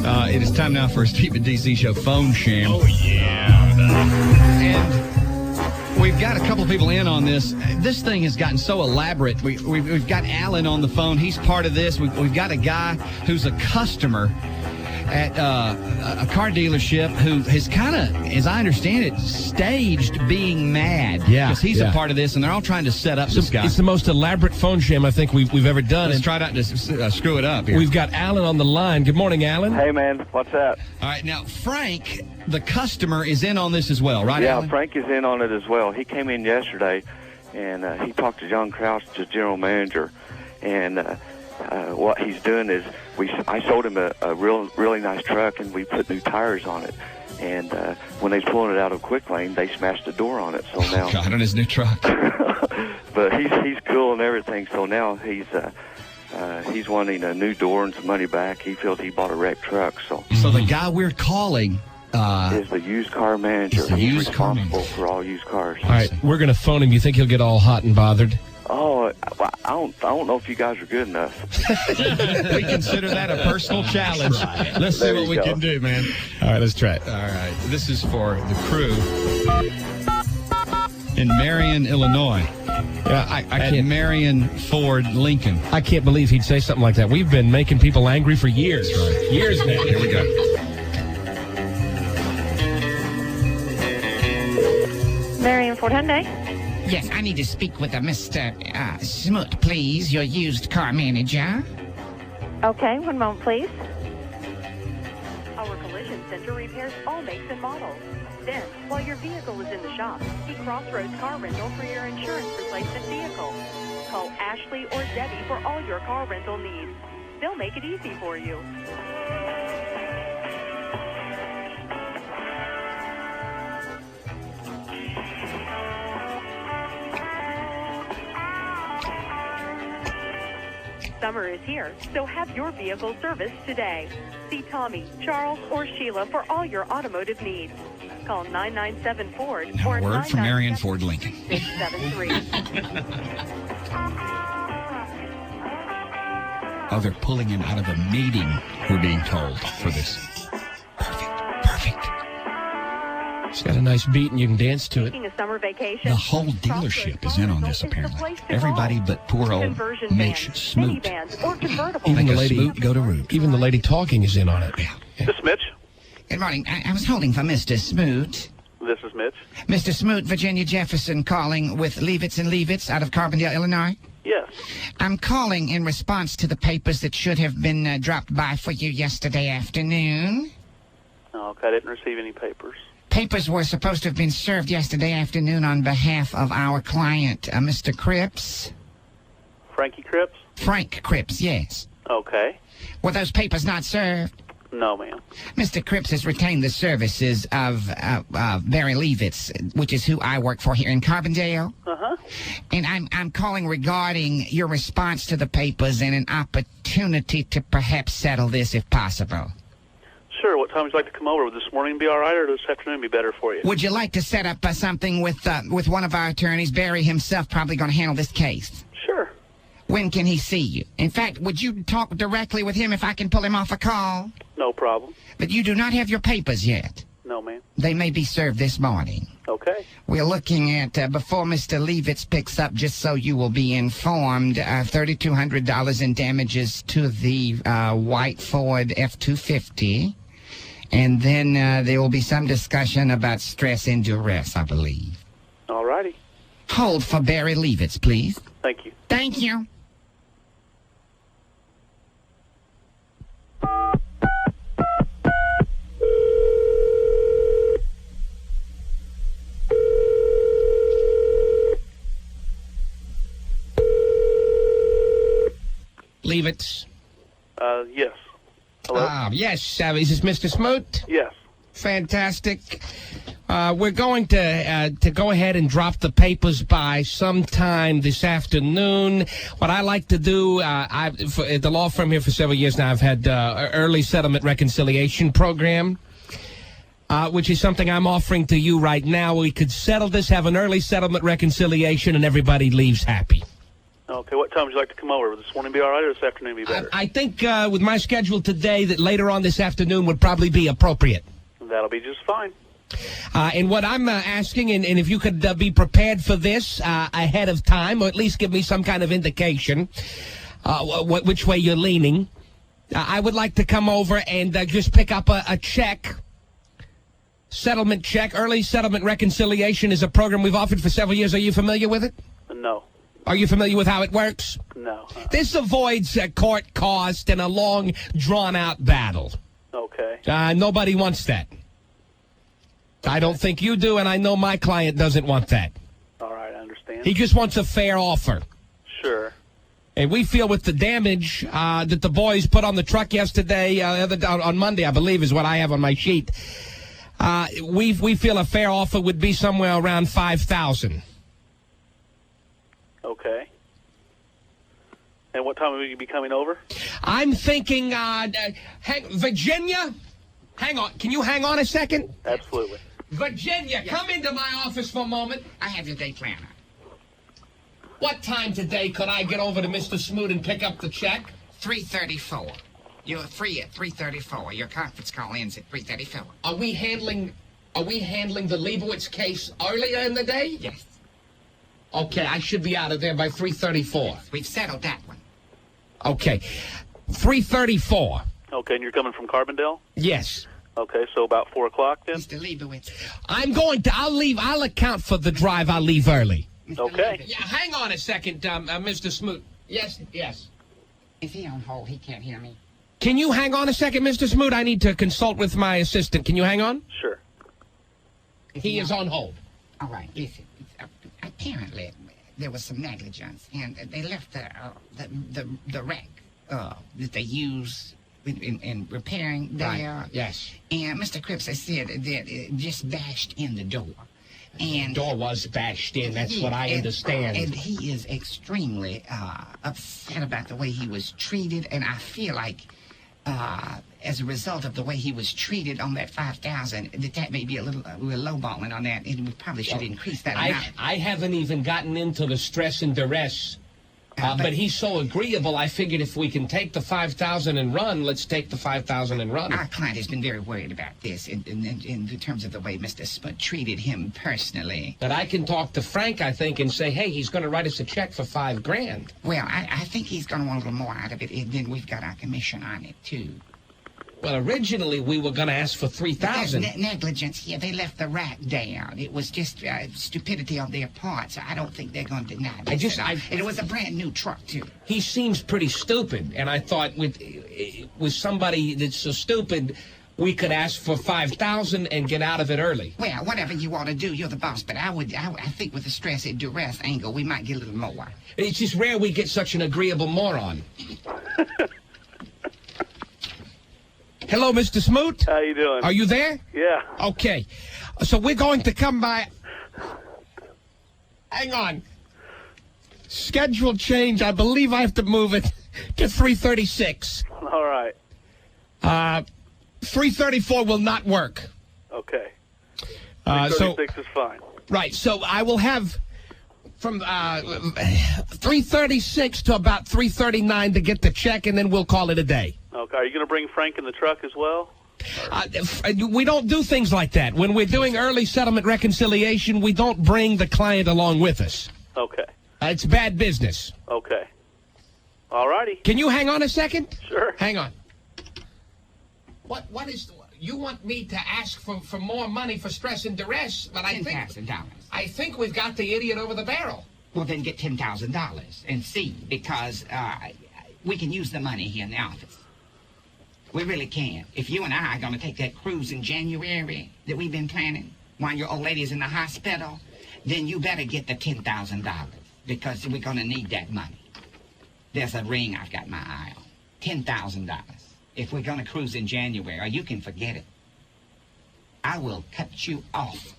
It is time now for a Stephen DC Show phone sham. Oh, yeah. And we've got a couple of people in on this. This thing has gotten so elaborate. We've got Alan on the phone. He's part of this. We've got a guy who's a customer at a car dealership who has kind of, as I understand it, staged being mad. Yeah. Because he's a part of this, and they're all trying to set up this guy. It's the most elaborate phone sham I think we've ever done. Let's try not to screw it up here. We've got Alan on the line. Good morning, Alan. Hey, man. What's up? All right. Now, Frank, the customer, is in on this as well, right, Yeah, Alan? Frank is in on it as well. He came in yesterday, and he talked to John Krause, the general manager, and what he's doing is I sold him a really nice truck, and we put new tires on it. And when they was pulling it out of Quick Lane, they smashed the door on it. So now, God, on his new truck. but he's cool and everything. So now he's wanting a new door and some money back. He feels he bought a wrecked truck. So the guy we're calling is the used car manager. He's responsible for all used cars. All right, we're going to phone him. You think he'll get all hot and bothered? Oh, I don't know if you guys are good enough. We consider that a personal challenge. Let's see what we can do, man. All right, let's try it. All right. This is for the crew in Marion, Illinois. Yeah, I At can't. Marion Ford Lincoln. I can't believe he'd say something like that. We've been making people angry for years. Right. Years now. Here we go. Marion Ford Hyundai. Yes, I need to speak with a Mr. Smoot, please, your used car manager. Okay, one moment, please. Our collision center repairs all makes and models. Then, while your vehicle is in the shop, see Crossroads Car Rental for your insurance replacement vehicle. Call Ashley or Debbie for all your car rental needs. They'll make it easy for you. Summer is here, so have your vehicle serviced today. See Tommy, Charles, or Sheila for all your automotive needs. Call 997 Ford Now, or a word from Marion Ford Lincoln. 673. Oh, they're pulling him out of a meeting, we're being told, for this. Perfect. It's got a nice beat, and you can dance to it. Taking a summer vacation. The whole dealership is in on this, apparently. Everybody but poor old Mitch Smoot. Even Make the a lady, Smoot go to root. even the lady talking is in on it. Yeah. This is Mitch. Good morning. I was holding for Mr. Smoot. This is Mitch. Mr. Smoot, Virginia Jefferson calling with Leavitz and Leavitz out of Carbondale, Illinois. Yes. I'm calling in response to the papers that should have been dropped by for you yesterday afternoon. Okay, I didn't receive any papers. Papers were supposed to have been served yesterday afternoon on behalf of our client, Mr. Cripps. Frankie Cripps? Frank Cripps, yes. Okay. Were those papers not served? No, ma'am. Mr. Cripps has retained the services of Barry Leavitz, which is who I work for here in Carbondale. Uh-huh. And I'm calling regarding your response to the papers and an opportunity to perhaps settle this if possible. Sure. What time would you like to come over? Would this morning be all right, or this afternoon be better for you? Would you like to set up something with one of our attorneys? Barry himself probably going to handle this case. Sure. When can he see you? In fact, would you talk directly with him if I can pull him off a call? No problem. But you do not have your papers yet. No, ma'am. They may be served this morning. Okay. We're looking at, before Mr. Leavitz picks up, just so you will be informed, $3,200 in damages to the white Ford F-250. And then there will be some discussion about stress and duress, I believe. All righty. Hold for Barry Leavitz, please. Thank you. Thank you. Leavitz. Yes. Hello? Yes. Is this Mr. Smoot? Yes. Fantastic. We're going to go ahead and drop the papers by sometime this afternoon. What I like to do, at the law firm here for several years now, I've had early settlement reconciliation program, which is something I'm offering to you right now. We could settle this, have an early settlement reconciliation, and everybody leaves happy. Okay, what time would you like to come over? Would this morning be all right, or this afternoon be better? I think with my schedule today that later on this afternoon would probably be appropriate. That'll be just fine. And what I'm asking, and if you could be prepared for this ahead of time, or at least give me some kind of indication which way you're leaning, I would like to come over and just pick up a check, settlement check. Early settlement reconciliation is a program we've offered for several years. Are you familiar with it? No. Are you familiar with how it works? No. This avoids court cost and a long, drawn-out battle. Okay. Nobody wants that. I don't think you do, and I know my client doesn't want that. All right, I understand. He just wants a fair offer. Sure. And we feel with the damage that the boys put on the truck yesterday, on Monday, I believe, is what I have on my sheet. We feel a fair offer would be somewhere around $5,000. Okay. And what time will you be coming over? I'm thinking, Virginia? Hang on. Can you hang on a second? Absolutely. Virginia, come into my office for a moment. I have your day planner. What time today could I get over to Mr. Smoot and pick up the check? 3:34. You're free at 3:34. Your conference call ends at 3:34. Are we handling the Leibowitz case earlier in the day? Yes. Okay, I should be out of there by 3:34. We've settled that one. Okay. 3:34. Okay, and you're coming from Carbondale? Yes. Okay, so about 4 o'clock then? Mr. Leibowitz. I'll account for the drive. I'll leave early. Mr. Okay. Leibowitz. Yeah, hang on a second, Mr. Smoot. Yes. Is he on hold? He can't hear me. Can you hang on a second, Mr. Smoot? I need to consult with my assistant. Can you hang on? Sure. He is on hold. All right, listen. Apparently, there was some negligence, and they left the wreck that they use in repairing there. Right. Yes. And Mr. Cripps has said that it just bashed in the door. And The door was bashed in. That's what I understand. And he is extremely upset about the way he was treated, and I feel like as a result of the way he was treated on that $5,000, that may be we're lowballing on that, and we probably should increase that amount. I haven't even gotten into the stress and duress. But he's so agreeable, I figured if we can take the $5,000 and run, let's take the $5,000 and run. Our client has been very worried about this in terms of the way Mr. Smoot treated him personally. But I can talk to Frank, I think, and say, hey, he's going to write us a check for $5,000. Well, I think he's going to want a little more out of it, and then we've got our commission on it, too. Well, originally we were going to ask for $3,000. Negligence here. They left the rack down. It was just stupidity on their part, so I don't think they're going to deny this. And it was a brand new truck, too. He seems pretty stupid, and I thought with somebody that's so stupid, we could ask for $5,000 and get out of it early. Well, whatever you want to do, you're the boss, but I think with the stress and duress angle, we might get a little more. It's just rare we get such an agreeable moron. Hello, Mr. Smoot. How you doing? Are you there? Yeah. Okay. So we're going to come by. Hang on. Schedule change. I believe I have to move it to 3:36. All right. 3:34 will not work. Okay. So 36 is fine. right. So I will have from 3:36 to about 3:39 to get the check, and then we'll call it a day. Okay. Are you going to bring Frank in the truck as well? We don't do things like that. When we're doing early settlement reconciliation, we don't bring the client along with us. Okay. It's bad business. Okay. All righty. Can you hang on a second? Sure. Hang on. What is... You want me to ask for more money for stress and duress, but $10,000. I think we've got the idiot over the barrel. Well, then get $10,000 and see, because we can use the money here in the office. We really can. If you and I are going to take that cruise in January that we've been planning while your old lady's in the hospital, then you better get the $10,000 because we're going to need that money. There's a ring I've got my eye on. $10,000. If we're going to cruise in January, or you can forget it, I will cut you off.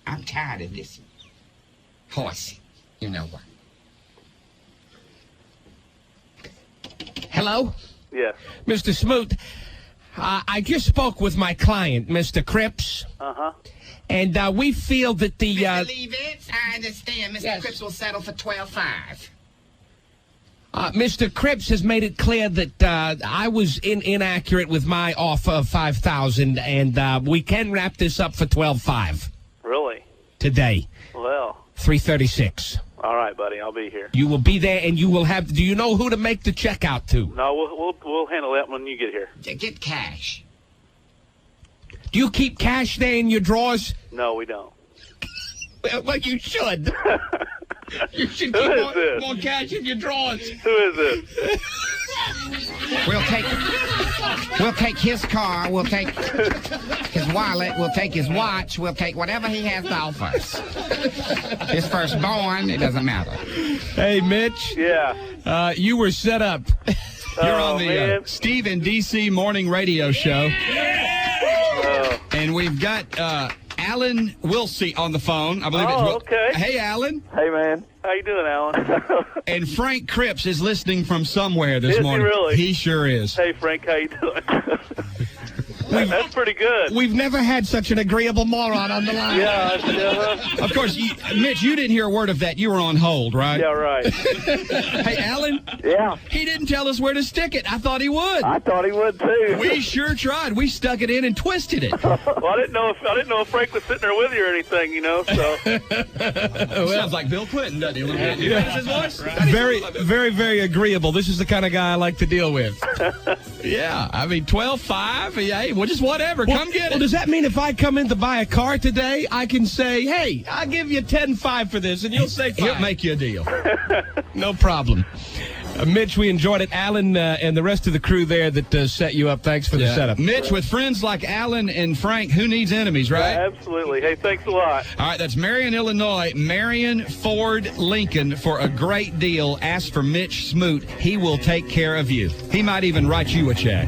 I'm tired of this horsey. You know what? Hello? Yes. Mr. Smoot, I just spoke with my client, Mr. Cripps. Uh-huh. And we feel that the... Mr. Leavitz, I understand. Mr. Cripps will settle for $12,500. Mr. Cripps has made it clear that I was inaccurate with my offer of $5,000, and we can wrap this up for $12,500 Really? today, Well, 3:36. all right, buddy. I'll be here. You will be there, and you will have. Do you know who to make the check out to? No, we'll handle that when you get here. Get cash. Do you keep cash there in your drawers? No, we don't. Well, you should. You should Who keep is this? more cash in your drawers. Who is this? We'll take his car. We'll take his wallet. We'll take his watch. We'll take whatever he has to offer us. His firstborn, it doesn't matter. Hey, Mitch. Yeah. You were set up. You're on the man. Steve and DC morning radio show. Oh. And we've got Alan Wilsey on the phone. I believe Oh, okay. Hey, Alan. Hey, man. How you doing, Alan? And Frank Cripps is listening from somewhere this Is he morning. really? He sure is. Hey, Frank. How you doing? That's pretty good. We've never had such an agreeable moron on the line. Yeah. Of course, Mitch, you didn't hear a word of that. You were on hold, right? Yeah, right. Hey, Alan. Yeah, He didn't tell us where to stick it. I thought he would. I thought he would, too. We sure tried. We stuck it in and twisted it. Well, I didn't know if Frank was sitting there with you or anything, you know. So Sounds like Bill Clinton, doesn't he? A little bit. You notice his voice? Very, very, very agreeable. This is the kind of guy I like to deal with. Yeah, I mean, 12.5. Hey, well, just whatever. Come get Well, it. does that mean if I come in to buy a car today, I can say, hey, I'll give you $10,500 for this, and you'll say He'll fine. make you a deal. No problem. Mitch, we enjoyed it. Alan and the rest of the crew there that set you up, thanks for the setup. Mitch, with friends like Alan and Frank, who needs enemies, right? absolutely. Hey, thanks a lot. All right, that's Marion, Illinois. Marion Ford Lincoln for a great deal. Ask for Mitch Smoot. He will take care of you. He might even write you a check.